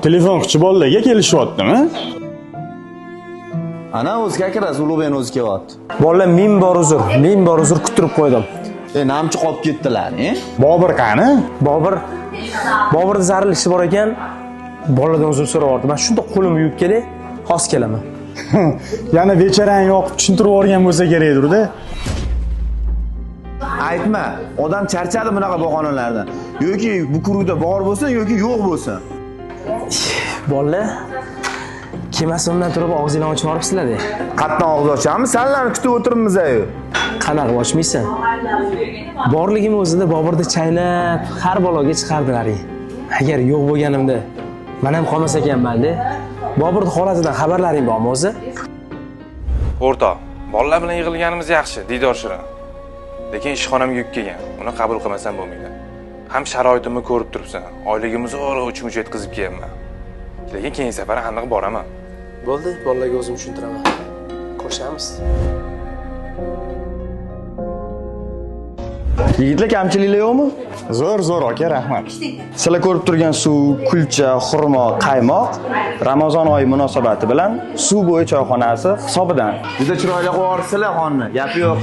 telefon qilib bolalarga kelishyaptimi? Ana o'ziga kirasiz, ulug'bek o'zi kelyapti. Bolalar ming bor uzr kuttirib qo'ydim. Namchi qolib ketdilar, Bobur qani? Boburda zaril ishi bor ekan, bolalardan uzr so'rayapti. Men shunda qo'limni yuvib kelay, hozir kelaman. Yana bechorani yoqib tushuntirib yuborgan bo'lsa kerakdir-da. Aytma, odam charchadi bunaqa bahonalardan. Yoki bu kurukda bor bo'lsin, yoki yo'q bo'lsin. Bolalar kemasimdan turib og'zingni ochib yuboribsizlar-da. Qatdan og'iz ochamiz, senlarni kutib o'tiribmiz-ku. Qanaqa ochmaysan? Borligim o'zida Boburda chaynab, har baloga chiqardilaring. Agar yo'q bo'lganimda, men ham qolmas ekanman-da. Boburning holatidan xabarlaring bormi o'zi? O'rtoq, bolalar bilan yig'ilganimiz yaxshi, diydor shirin. Lekin ishxonamga yuk kelgan. Uni qabul qilmasam bo'lmaydi. Ham sharoitimni ko'rib turibsan. Oyligimizni o'g'ri uch-much yetkazib kelganman. Lekin keyingi safar aniq boraman. Bo'ldi, bolalarga o'zim tushuntiraman. Ko'rishamiz. Yigitlar kamchiliklar yo'qmi? Zo'r aka, rahmat. Sizlar ko'rib turgan suv, kulcha, xurmo, qaymoq Ramazon oyi munosabati bilan suv bo'yi choyxonasi hisobidan. Juda chiroyli qo'yibsizlar xonni, gap yo'q.